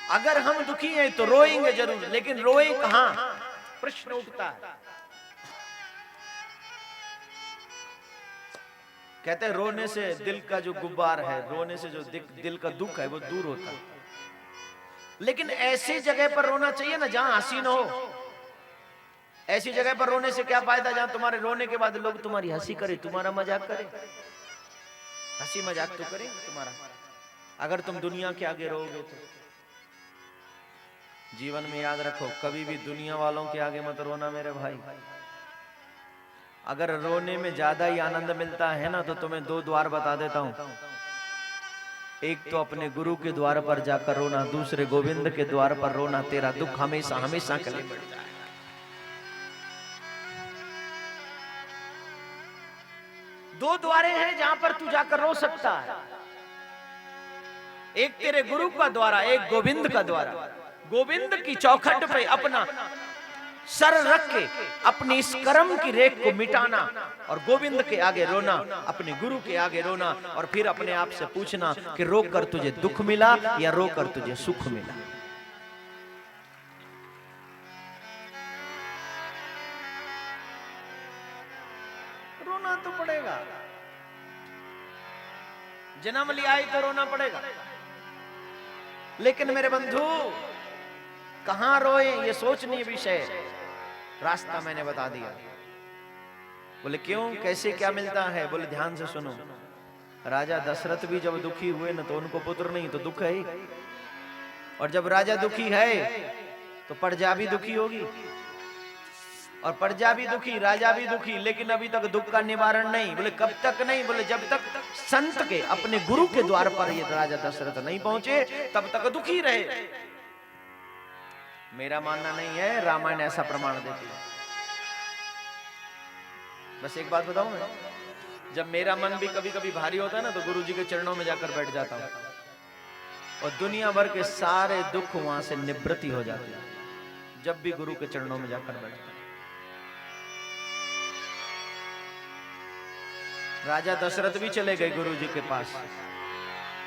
अगर हम दुखी हैं तो रोएंगे जरूर, लेकिन रोए कहां, प्रश्न उठता है। कहते हैं रोने से दिल का जो गुब्बार है, रोने से जो दिल का दुख है वो दूर होता है। लेकिन ऐसी जगह पर रोना चाहिए ना जहां हंसी ना हो। ऐसी जगह पर रोने से क्या फायदा जहां तुम्हारे रोने के बाद लोग तुम्हारी हंसी करे, तुम्हारा मजाक करे। हंसी मजाक तो करे तुम्हारा, अगर तुम दुनिया के आगे रोओगे तो। जीवन में याद रखो, कभी भी दुनिया वालों के आगे मत रोना मेरे भाई। अगर रोने में ज्यादा ही आनंद मिलता है ना, तो तुम्हें दो द्वार बता देता हूं। एक तो अपने गुरु के द्वार पर जाकर रोना, दूसरे गोविंद के द्वार पर रोना। तेरा दुख हमेशा हमेशा के लिए मिट जाएगा। दो द्वारे हैं जहां पर तू जाकर रो सकता है, एक तेरे गुरु का द्वारा, एक गोविंद का द्वारा। गोविंद की चौखट पे अपना सर रख के अपनी इस कर्म की रेख को मिटाना, और गोविंद के आगे रोना, अपने गुरु के आगे रोना, और फिर अपने आप से पूछना कि रोकर तुझे दुख मिला या रोकर तुझे सुख मिला। रोना तो पड़ेगा, जन्म लिया ही तो रोना पड़ेगा। लेकिन मेरे बंधु, कहां रोए ये सोचनीय विषय। रास्ता मैंने बता दिया। बोले क्यों, कैसे, क्या मिलता है? बोले ध्यान से सुनो। राजा दशरथ भी जब दुखी हुए ना, तो उनको पुत्र नहीं तो दुख है ही। और जब राजा दुखी है तो प्रजा भी दुखी होगी, और प्रजा भी दुखी, राजा भी दुखी। लेकिन अभी तक दुख का निवारण नहीं। बोले कब तक नहीं? बोले जब तक संत के, अपने गुरु के द्वार पर ये राजा दशरथ नहीं पहुंचे, तब तक दुखी रहे। मेरा मानना नहीं है, रामायण ऐसा प्रमाण देती है। बस एक बात बताऊं मैं, जब मेरा मन भी कभी कभी भारी होता है ना, तो गुरु जी के चरणों में जाकर बैठ जाता हूं, और दुनिया भर के सारे दुख वहां से निवृत्ति हो जाते हैं जब भी गुरु के चरणों में जाकर बैठता हूं। राजा दशरथ भी चले गए गुरु जी के पास।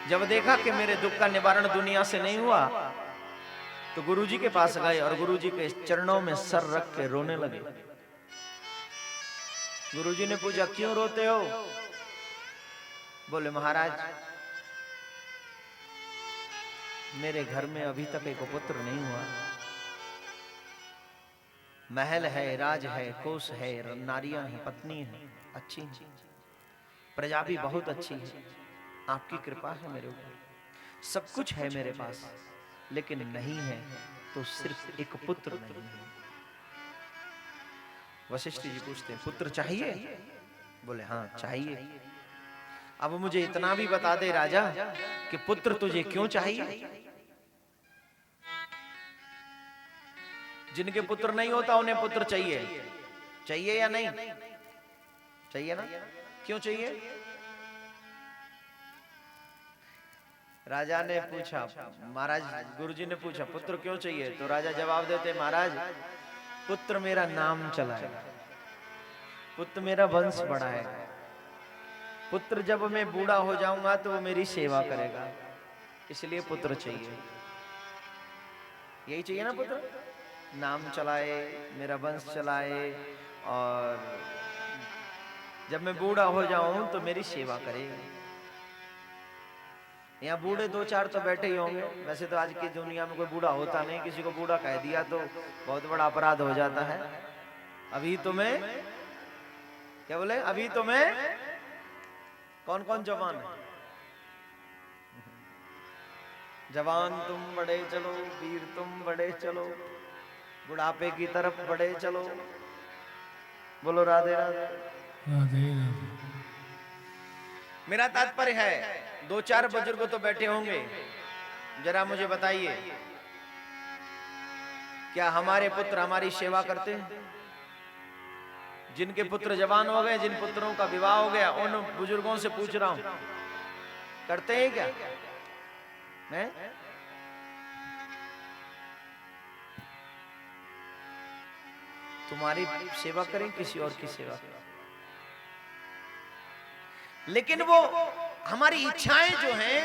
जब देखा कि मेरे दुख का निवारण दुनिया से नहीं हुआ, तो गुरु जी के पास गए और गुरु जी के चरणों में सर रख के रोने लगे। गुरु जी ने पूछा क्यों रोते हो? बोले महाराज, मेरे घर में अभी तक एक पुत्र नहीं हुआ। महल है, राज है, कोष है, नारियां हैं, पत्नी है, अच्छी है, प्रजा भी बहुत अच्छी है। आपकी कृपा है मेरे ऊपर, सब कुछ है मेरे पास, लेकिन नहीं है तो सिर्फ एक पुत्र नहीं है। वशिष्ठ जी पूछते हैं पुत्र चाहिए? बोले हाँ चाहिए। अब मुझे इतना भी बता दे राजा कि पुत्र तुझे क्यों चाहिए? जिनके पुत्र नहीं होता उन्हें पुत्र चाहिए, चाहिए या नहीं चाहिए ना? क्यों चाहिए? राजा ने पूछा, महाराज, गुरुजी ने पूछा पुत्र क्यों चाहिए? तो राजा जवाब देते, महाराज पुत्र मेरा नाम चलाएगा, पुत्र मेरा वंश बढ़ाएगा, पुत्र जब मैं बूढ़ा हो जाऊंगा तो वो मेरी सेवा करेगा, इसलिए पुत्र चाहिए। यही चाहिए ना पुत्र, नाम चलाए, मेरा वंश चलाए, और जब मैं बूढ़ा हो जाऊं तो मेरी सेवा करे। यहाँ बूढ़े दो चार तो बैठे ही होंगे। वैसे तो आज की दुनिया में कोई बूढ़ा होता नहीं, किसी को बूढ़ा कह दिया तो बहुत बड़ा अपराध हो जाता है। अभी तुम्हें क्या बोले, अभी तुम्हें कौन कौन जवान है? जवान तुम बड़े चलो, वीर तुम बड़े चलो, बुढ़ापे की तरफ बड़े चलो। बोलो राधे राधे। राधे राधे। मेरा तात्पर्य है, दो चार बुजुर्ग तो बैठे होंगे, जरा मुझे बताइए क्या हमारे पुत्र हमारी सेवा करते हैं? जिनके पुत्र जवान हो गए, जिन पुत्रों का विवाह हो गया, उन बुजुर्गों से पूछ रहा हूं, करते हैं क्या? हैं? तुम्हारी सेवा करें, किसी और की सेवा करें, लेकिन वो हमारी इच्छाएं जो हैं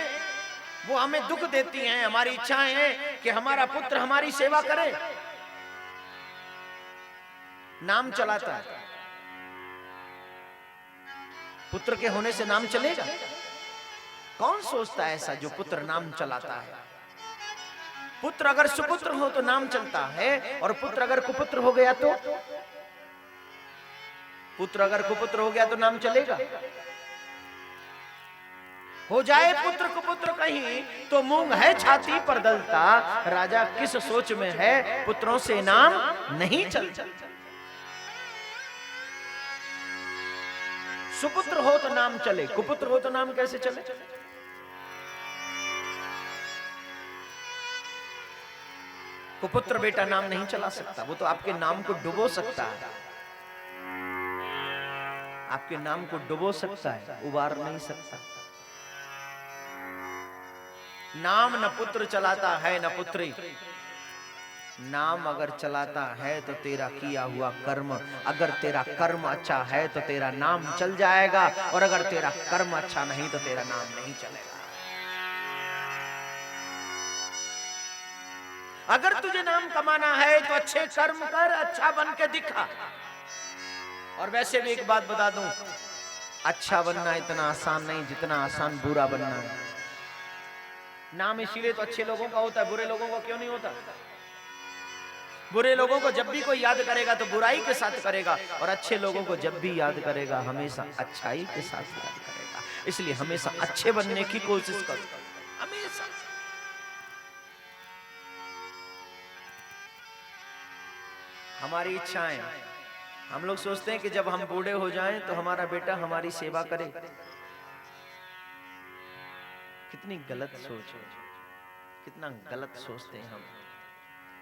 वो हमें दुख देती हैं। हमारी इच्छाएं हैं कि हमारा पुत्र हमारी सेवा करे, नाम चलाता है। पुत्र के होने से नाम चलेगा? कौन सोचता है ऐसा जो पुत्र नाम चलाता है? पुत्र अगर सुपुत्र हो तो नाम चलता है, और पुत्र अगर कुपुत्र हो गया तो? पुत्र अगर कुपुत्र हो गया तो नाम चलेगा? हो जाए पुत्र कुपुत्र कहीं तो मूंग है छाती पर दलता, राजा किस सोच में है पुत्रों से नाम नहीं चलता। सुपुत्र हो तो नाम चले, कुपुत्र हो तो नाम कैसे चले? कुपुत्र बेटा नाम नहीं चला सकता, वो तो आपके नाम को डुबो सकता है, आपके नाम को डुबो सकता है, उबार नहीं सकता। नाम न पुत्र चलाता है न पुत्री। नाम अगर चलाता है तो तेरा किया हुआ कर्म, अगर तेरा कर्म अच्छा है तो तेरा नाम चल जाएगा, और अगर तेरा कर्म अच्छा नहीं तो तेरा नाम नहीं चलेगा। अगर तुझे नाम कमाना है तो अच्छे कर्म कर, अच्छा बन के दिखा। और वैसे भी एक बात बता दूं, अच्छा बनना इतना आसान नहीं जितना आसान बुरा बनना है। नाम इसीलिए तो अच्छे लोगों का होता है, बुरे लोगों का क्यों नहीं होता? बुरे लोगों को जब भी कोई याद करेगा तो बुराई के साथ करेगा, और अच्छे लोगों को जब भी याद करेगा हमेशा अच्छाई के साथ याद करेगा। इसलिए हमेशा अच्छे बनने की कोशिश करो, हमेशा। हमारी इच्छाएं, हम लोग सोचते हैं कि जब हम बूढ़े हो जाएं तो हमारा बेटा हमारी सेवा करे। कितनी गलत सोच है, कितना गलत सोचते हैं हम।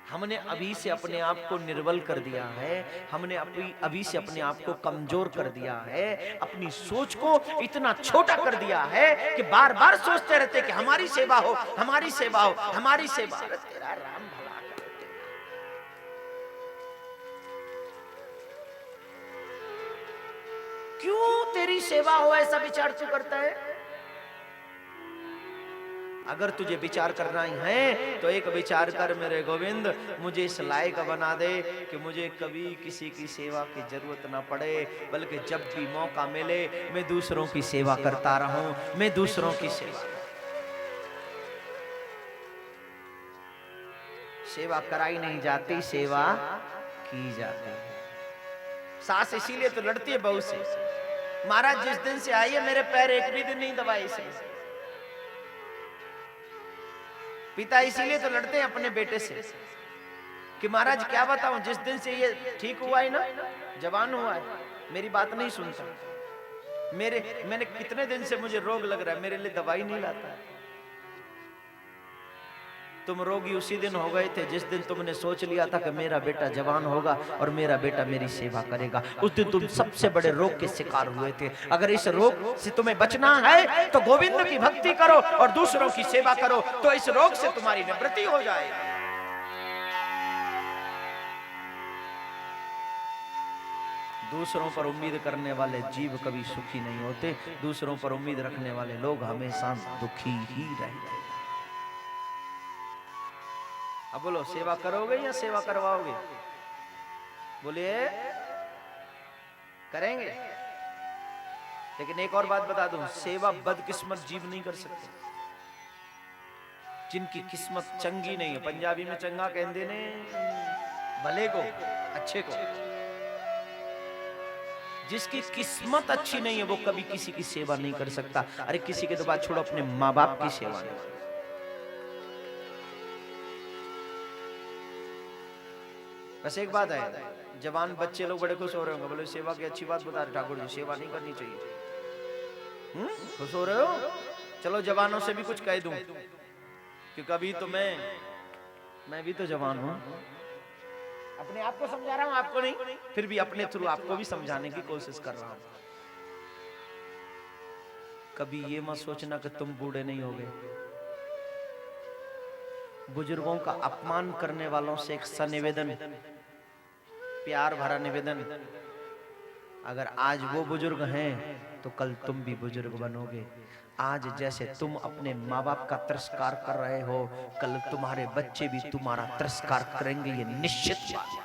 हमने अभी से अपने आप को निर्बल कर दिया है, हमने अभी से अपने आप को कमजोर कर दिया है, अपनी सोच को इतना छोटा कर दिया है कि बार बार सोचते रहते कि हमारी सेवा हो, हमारी सेवा हो, हमारी सेवा। तेरा राम भला करे तेरा। क्यों तेरी सेवा हो ऐसा विचार तू करता है? अगर तुझे विचार करना ही है तो एक विचार कर, मेरे गोविंद मुझे इस लायक बना दे कि मुझे कभी किसी की सेवा की जरूरत ना पड़े, बल्कि जब भी मौका मिले मैं दूसरों की सेवा करता रहूं, मैं दूसरों की सेवा। सेवा कराई नहीं जाती, सेवा की जाती है। सास इसीलिए तो लड़ती है बहू से, महाराज जिस दिन से आई है मेरे पैर एक भी दिन नहीं दबाए इसे। पिता इसीलिए तो लड़ते हैं अपने बेटे से कि महाराज क्या बताऊं, जिस दिन से ये ठीक हुआ है ना, जवान हुआ है, मेरी बात नहीं सुनता। मैंने कितने दिन से मुझे रोग लग रहा है, मेरे लिए दवाई नहीं लाता। तुम रोगी उसी दिन हो गए थे जिस दिन तुमने सोच लिया था कि मेरा बेटा जवान होगा और मेरा बेटा मेरी सेवा करेगा। उस दिन तुम सबसे बड़े रोग के शिकार हुए थे। अगर इस रोग से तुम्हें बचना है तो गोविंद की भक्ति करो और दूसरों की सेवा करो, तो इस रोग से तुम्हारी निवृत्ति हो जाएगी। दूसरों पर उम्मीद करने वाले जीव कभी सुखी नहीं होते, दूसरों पर उम्मीद रखने वाले लोग हमेशा दुखी ही रहते। अब बोलो, सेवा करोगे या सेवा करवाओगे? बोलिए, करेंगे। लेकिन एक और बात बता दूं, सेवा बदकिस्मत जीव नहीं कर सकते, जिनकी किस्मत चंगी नहीं है। पंजाबी में चंगा कहते ने भले को, अच्छे को। जिसकी किस्मत अच्छी नहीं है वो कभी किसी की सेवा नहीं कर सकता। अरे किसी के तो बात छोड़ो, अपने माँ बाप की सेवा नहीं। बस एक बात है, जवान बच्चे लोग बड़े खुश हो रहे होंगे, बोले सेवा की अच्छी बात बता रहे ठाकुर जी, सेवा नहीं करनी चाहिए। खुश हो रहे हो? चलो जवानों से भी कुछ कह दूं कि कभी तो मैं भी तो जवान हूं। अपने आप को समझा रहा हूं, आपको नहीं, फिर भी अपने थ्रू आपको भी समझाने की कोशिश कर रहा हूं। कभी ये मत सोचना कि तुम बूढ़े नहीं होगे। बुजुर्गों का अपमान करने वालों से एक सनिवेदन, प्यार भरा निवेदन, अगर आज वो बुजुर्ग हैं तो कल तुम भी बुजुर्ग बनोगे। आज जैसे तुम अपने माँ बाप का तिरस्कार कर रहे हो, कल तुम्हारे बच्चे भी तुम्हारा तिरस्कार करेंगे, ये निश्चित बात है।